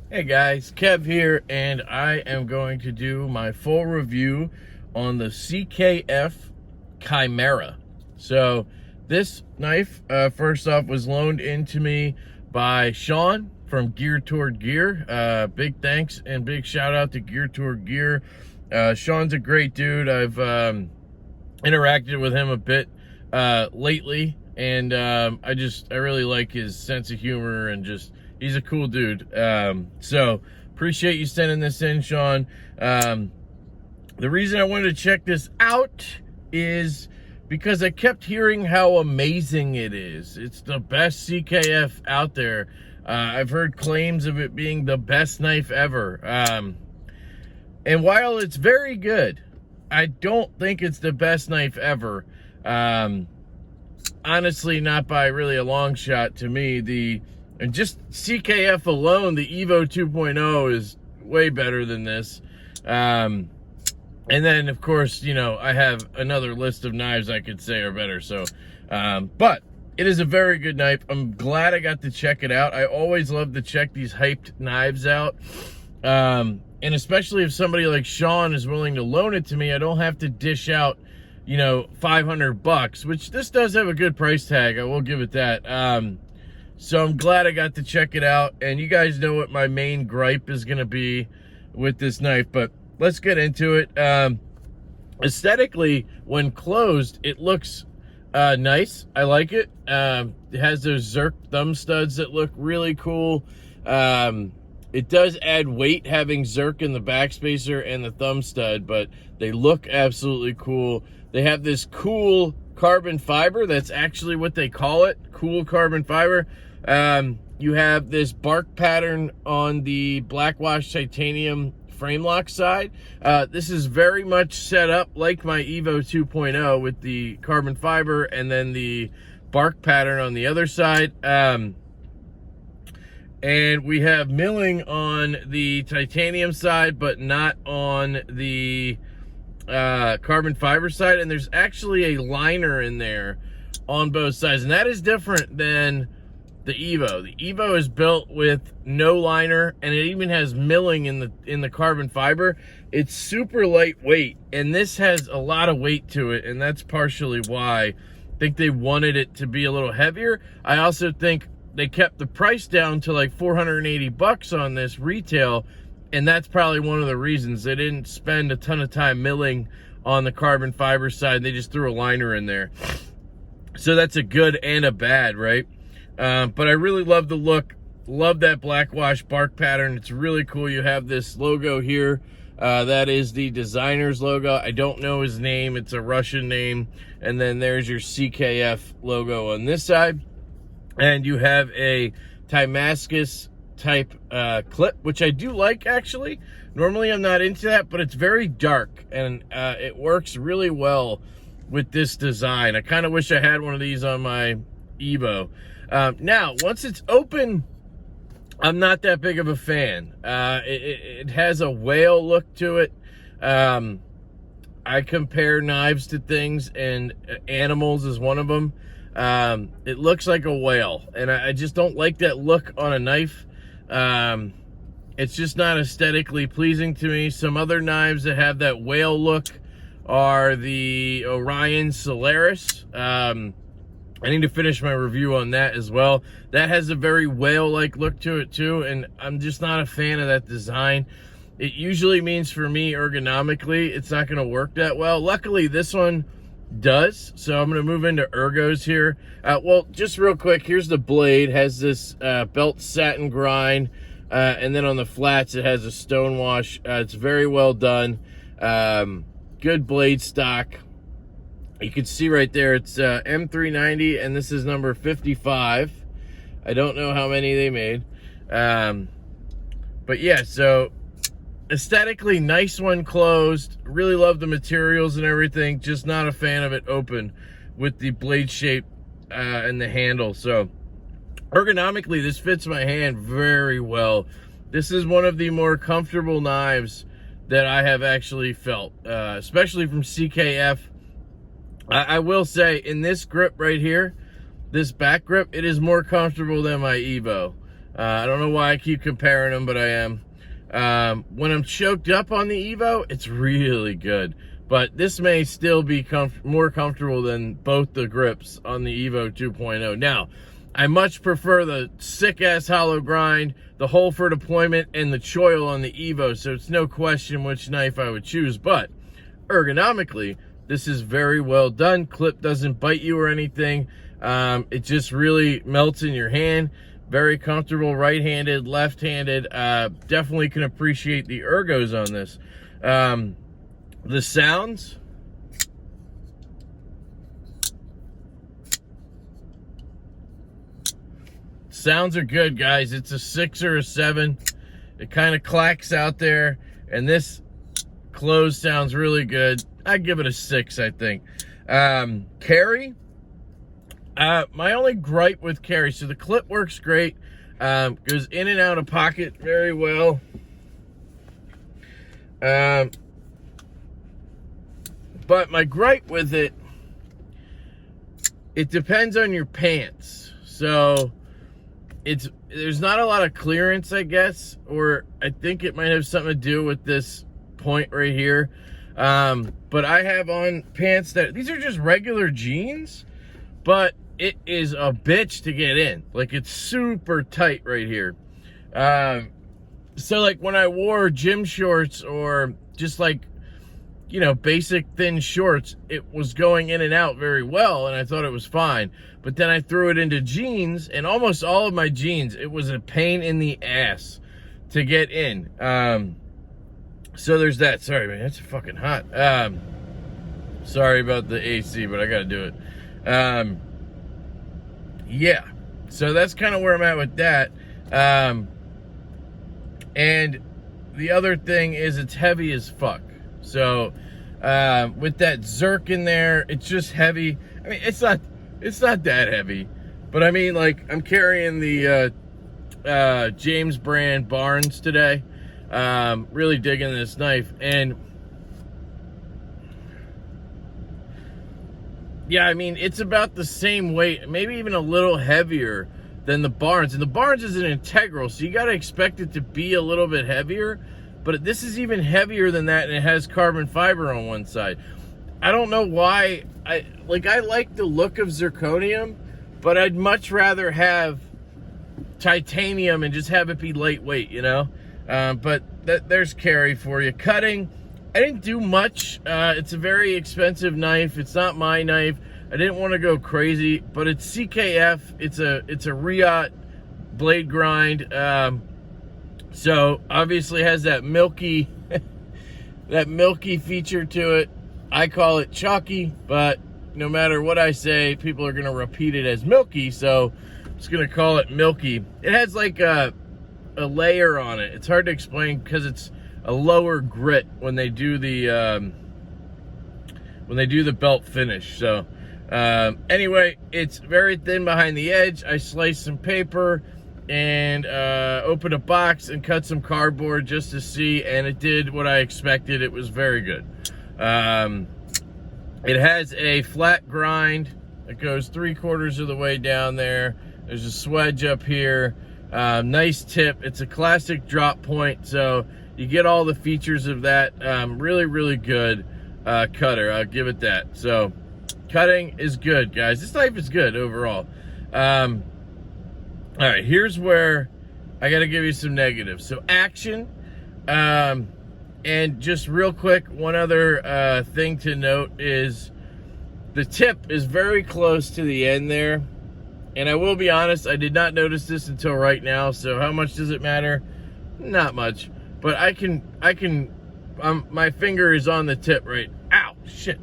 Hey guys, Kev here, and I am going to do my full review on the CKF Chimera. So this knife, first off, was loaned into me by Sean from Gear Toward Gear. Big thanks and big shout out to Gear Toward Gear. Sean's a great dude. I've interacted with him a bit lately, and I really like his sense of humor, and just he's a cool dude. So appreciate you sending this in, Sean. The reason I wanted to check this out is because I kept hearing how amazing it is. It's the best CKF out there. I've heard claims of it being the best knife ever. And while it's very good, I don't think it's the best knife ever. Honestly, not by really a long shot to me. And just CKF alone, the Evo 2.0 is way better than this. And then, of course, you know, I have another list of knives I could say are better. So, but it is a very good knife. I'm glad I got to check it out. I always love to check these hyped knives out. And especially if somebody like Sean is willing to loan it to me, I don't have to dish out, you know, $500, which this does have a good price tag. I will give it that. So I'm glad I got to check it out. And you guys know what my main gripe is going to be with this knife, but let's get into it. Aesthetically, when closed, it looks nice. I like it. It has those Zerk thumb studs that look really cool. It does add weight having Zerk in the backspacer and the thumb stud, but they look absolutely cool. They have this cool carbon fiber. That's actually what they call it, cool carbon fiber. You have this bark pattern on the blackwash titanium frame lock side. This is very much set up like my Evo 2.0 with the carbon fiber and then the bark pattern on the other side. And we have milling on the titanium side, but not on the carbon fiber side. And there's actually a liner in there on both sides, and that is different than the Evo. The Evo is built with no liner, and it even has milling in the carbon fiber. It's super lightweight, and this has a lot of weight to it, and that's partially why I think they wanted it to be a little heavier. I also think they kept the price down to like $480 on this retail, and that's probably one of the reasons. They didn't spend a ton of time milling on the carbon fiber side. They just threw a liner in there. So that's a good and a bad, right? But I really love the look. Love that blackwash bark pattern. It's really cool. You have this logo here. That is the designer's logo. I don't know his name. It's a Russian name. And then there's your CKF logo on this side. And you have a Damascus type clip, which I do like, actually. Normally I'm not into that, but it's very dark, and it works really well with this design. I kind of wish I had one of these on my Evo. Now, once it's open, I'm not that big of a fan. It has a whale look to it. I compare knives to things, and animals is one of them. It looks like a whale, and I just don't like that look on a knife. It's just not aesthetically pleasing to me. Some other knives that have that whale look are the Orion Solaris. I need to finish my review on that as well. That has a very whale-like look to it too, and I'm just not a fan of that design. It usually means for me, ergonomically, it's not going to work that well. Luckily, this one does, so I'm going to move into ergos here. Well, just real quick, here's the blade. It has this belt satin grind, and then on the flats, it has a stone wash. It's very well done. Good blade stock. You can see right there, it's M390, and this is number 55. I don't know how many they made. But yeah, so aesthetically, nice one closed. Really love the materials and everything. Just not a fan of it open with the blade shape and the handle. So ergonomically, this fits my hand very well. this is one of the more comfortable knives that I have actually felt, especially from CKF. I will say, in this grip right here, this back grip, it is more comfortable than my Evo. I don't know why I keep comparing them, but I am. When I'm choked up on the Evo, it's really good. But this may still be more comfortable than both the grips on the Evo 2.0. Now, I much prefer the sick-ass hollow grind, the hole for deployment, and the choil on the Evo, so it's no question which knife I would choose. But ergonomically, this is very well done. Clip doesn't bite you or anything. It just really melts in your hand. Very comfortable, right-handed, left-handed. Definitely can appreciate the ergos on this. The sounds. Sounds are good, guys. It's a 6 or a 7. It kind of clacks out there, and this close sounds really good. I'd give it a 6, I think. Carry. My only gripe with carry, so the clip works great. Goes in and out of pocket very well. But my gripe with it, it depends on your pants. So there's not a lot of clearance, I guess, or I think it might have something to do with this point right here. But I have on pants that, these are just regular jeans, but it is a bitch to get in. Like, it's super tight right here. So like when I wore gym shorts or just like, you know, basic thin shorts, it was going in and out very well, and I thought it was fine. But then I threw it into jeans, and almost all of my jeans, it was a pain in the ass to get in. So there's that. Sorry, man, it's fucking hot. Sorry about the AC, but I gotta do it. Yeah, so that's kind of where I'm at with that. And the other thing is it's heavy as fuck. So with that Zerk in there, it's just heavy. I mean, it's not that heavy, but I mean, like, I'm carrying the James brand Barnes today. Really digging this knife, and yeah, I mean, it's about the same weight, maybe even a little heavier than the Barnes. And the Barnes is an integral, so you got to expect it to be a little bit heavier. But this is even heavier than that, and it has carbon fiber on one side. I don't know why. I like the look of zirconium, but I'd much rather have titanium and just have it be lightweight, you know? But there's carry for you. Cutting, I didn't do much. It's a very expensive knife. It's not my knife. I didn't want to go crazy, but it's CKF. It's a Riot blade grind. So obviously has that milky that milky feature to it. I call it chalky, but no matter what I say, people are gonna repeat it as milky, so I'm just gonna call it milky. It has like a layer on it. It's hard to explain because it's a lower grit when they do the belt finish. So anyway, it's very thin behind the edge. I sliced some paper and opened a box and cut some cardboard just to see, and it did what I expected. It was very good. It has a flat grind that goes 3/4 of the way down there. There's a swedge up here. Nice tip. It's a classic drop point, so you get all the features of that. Really, really good cutter. I'll give it that. So cutting is good, guys. This knife is good overall. All right, here's where I got to give you some negatives. So action, and just real quick, one other thing to note is the tip is very close to the end there. And I will be honest, I did not notice this until right now. So how much does it matter? Not much. But I can, my finger is on the tip right. Ow, shit.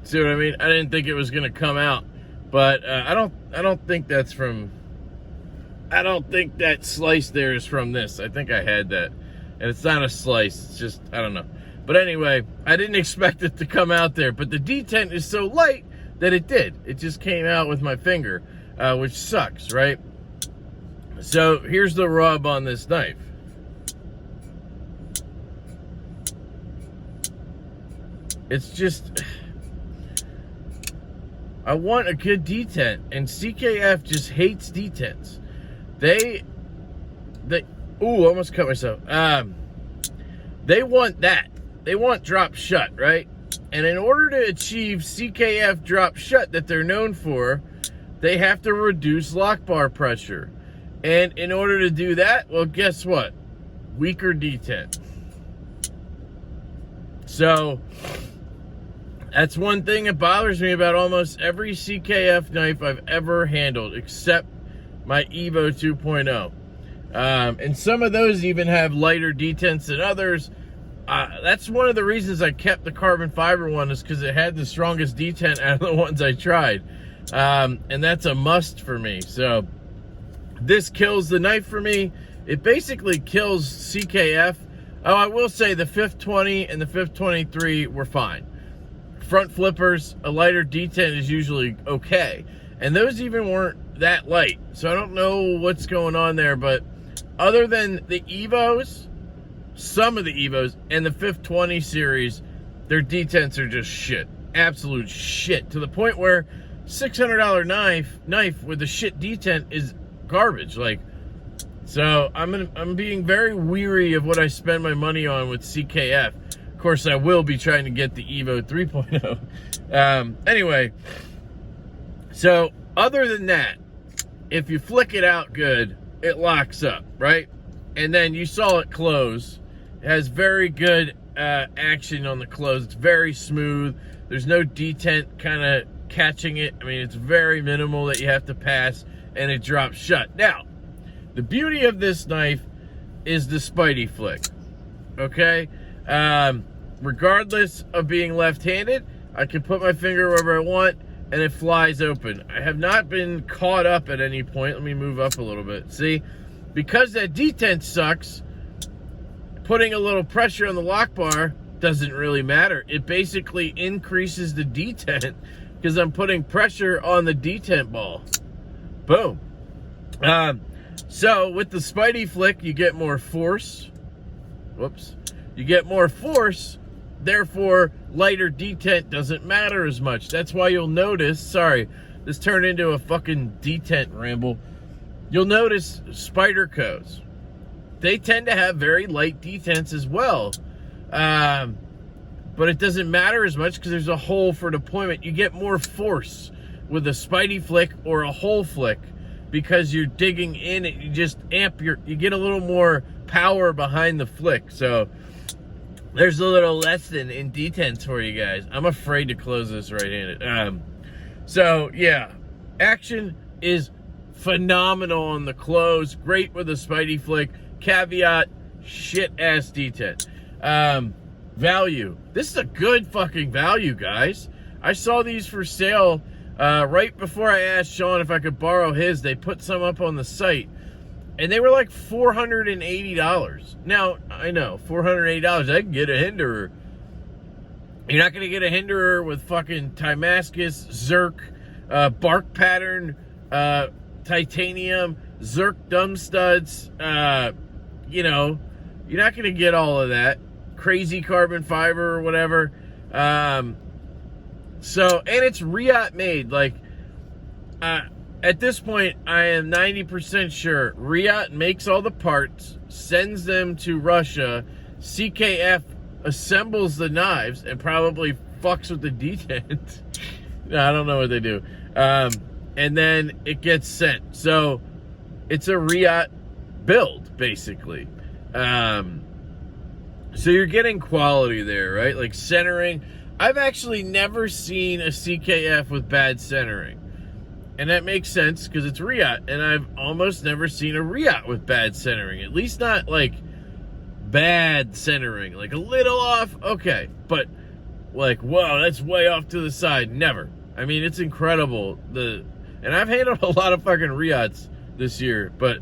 See what I mean? I didn't think it was gonna come out. But I don't think that's from, I don't think that slice there is from this. I think I had that. And it's not a slice, it's just, I don't know. But anyway, I didn't expect it to come out there. But the detent is so light that it did. It just came out with my finger, which sucks, right? So here's the rub on this knife. It's just, I want a good detent, and CKF just hates detents. They ooh, almost cut myself. They want that. They want drop shut, right? And in order to achieve CKF drop shut that they're known for, they have to reduce lock bar pressure. And in order to do that, well, guess what? Weaker detent. So that's one thing that bothers me about almost every CKF knife I've ever handled, except my Evo 2.0. And some of those even have lighter detents than others. That's one of the reasons I kept the carbon fiber one, is because it had the strongest detent out of the ones I tried. And that's a must for me. So this kills the knife for me. It basically kills CKF. Oh, I will say the 520 and the 523 were fine. Front flippers, a lighter detent is usually okay. And those even weren't that light. So I don't know what's going on there, but other than the Evos, some of the Evos, and the 520 series, their detents are just shit. Absolute shit. To the point where $600 knife with a shit detent is garbage. Like, so I'm being very weary of what I spend my money on with CKF. Of course, I will be trying to get the Evo 3.0. Anyway, so other than that, if you flick it out good, it locks up, right? And then you saw it close. It has very good action on the close. It's very smooth. There's no detent kind of catching it. I mean, it's very minimal that you have to pass, and it drops shut. Now, the beauty of this knife is the Spidey flick, okay? Regardless of being left-handed, I can put my finger wherever I want, and it flies open. I have not been caught up at any point. Let me move up a little bit. See, because that detent sucks, putting a little pressure on the lock bar doesn't really matter. It basically increases the detent because I'm putting pressure on the detent ball. Boom. So with the Spidey flick, you get more force. Whoops. You get more force. Therefore, lighter detent doesn't matter as much. That's why you'll notice, sorry, this turned into a fucking detent ramble. You'll notice Spydercos. They tend to have very light detents as well. But it doesn't matter as much because there's a hole for deployment. You get more force with a Spidey flick or a hole flick because you're digging in and you just you get a little more power behind the flick. So there's a little lesson in detents for you guys. I'm afraid to close this right-handed. So yeah, action is phenomenal on the close. Great with a Spidey flick. Caveat, shit-ass detent. Value. This is a good fucking value, guys. I saw these for sale right before I asked Sean if I could borrow his. They put some up on the site, and they were like $480. Now, I know, $480, I can get a Hinderer. You're not going to get a Hinderer with fucking Timascus, Zerk, bark pattern, titanium, Zerk dumb studs. You know, you're not going to get all of that. Crazy carbon fiber or whatever. So, and it's Riot made. Like, at this point, I am 90% sure Riot makes all the parts, sends them to Russia, CKF assembles the knives, and probably fucks with the detent. No, I don't know what they do. And then it gets sent. So, it's a Riot build, basically. So you're getting quality there, right? Like centering. I've actually never seen a CKF with bad centering. And that makes sense because it's Riot. And I've almost never seen a Riot with bad centering. At least not like bad centering. Like a little off, okay. But like, whoa, that's way off to the side. Never. I mean, it's incredible. And I've handled a lot of fucking Riots this year. But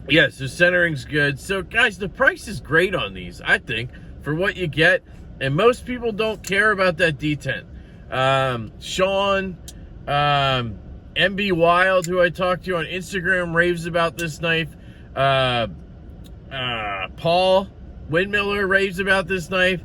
yeah, so centering's good. So, guys, the price is great on these, I think, for what you get. And most people don't care about that detent. Sean, MB Wild, who I talked to on Instagram, raves about this knife. Paul Windmiller raves about this knife.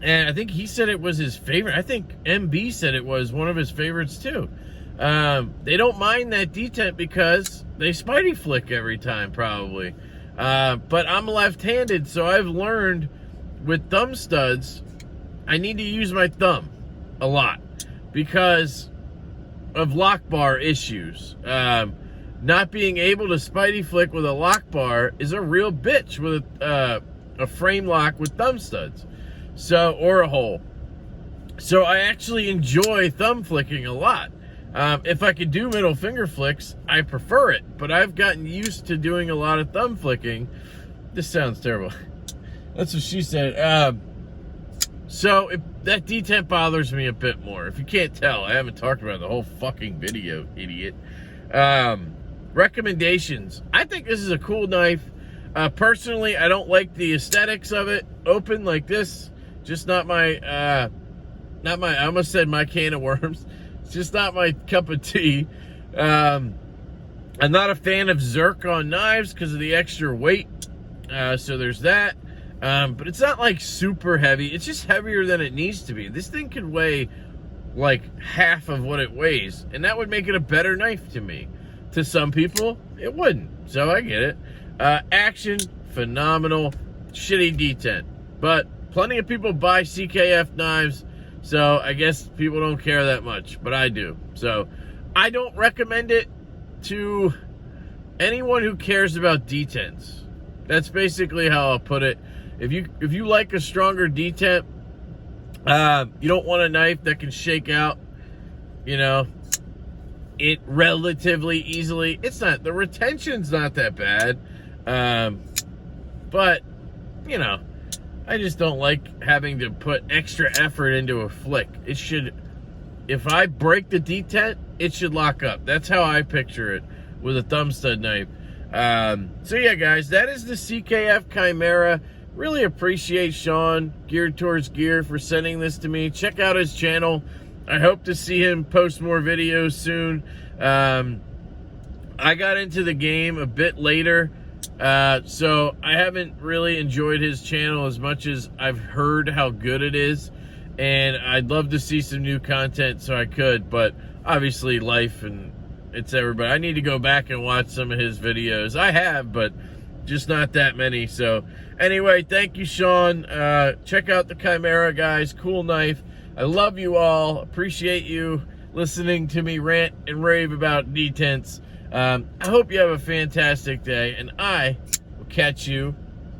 And I think he said it was his favorite. I think MB said it was one of his favorites too. They don't mind that detent because they spidey flick every time, probably. But I'm left-handed, so I've learned with thumb studs, I need to use my thumb a lot because of lock bar issues. Not being able to spidey flick with a lock bar is a real bitch with a frame lock with thumb studs, or a hole. So I actually enjoy thumb flicking a lot. If I could do middle finger flicks, I prefer it, but I've gotten used to doing a lot of thumb flicking. This sounds terrible. That's what she said. So that detent bothers me a bit more. If you can't tell, I haven't talked about it the whole fucking video, idiot. Recommendations. I think this is a cool knife. Personally, I don't like the aesthetics of it. Open like this, just not my, I almost said my can of worms. It's just not my cup of tea. I'm not a fan of zircon knives because of the extra weight. So there's that. But it's not like super heavy. It's just heavier than it needs to be. This thing could weigh like half of what it weighs, and that would make it a better knife to me. To some people, it wouldn't. So I get it. Action, phenomenal. Shitty detent. But plenty of people buy CKF knives, so I guess people don't care that much, but I do. So I don't recommend it to anyone who cares about detents. That's basically how I'll put it. If you like a stronger detent, you don't want a knife that can shake out, it relatively easily. It's not, the retention's not that bad. But, I just don't like having to put extra effort into a flick. It should, if I break the detent, it should lock up. That's how I picture it with a thumb stud knife. So yeah, guys, that is the CKF Chimera. Really appreciate Sean, Geared Towards Gear, for sending this to me. Check out his channel. I hope to see him post more videos soon. I got into the game a bit later, so I haven't really enjoyed his channel as much as I've heard how good it is. And I'd love to see some new content so I could, but obviously life and it's everybody. I need to go back and watch some of his videos. I have, but just not that many. So anyway, thank you, Sean. Check out the Chimera, guys. Cool knife. I love you all. Appreciate you listening to me rant and rave about detents. I hope you have a fantastic day, and I will catch you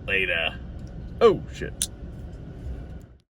later. Oh, shit.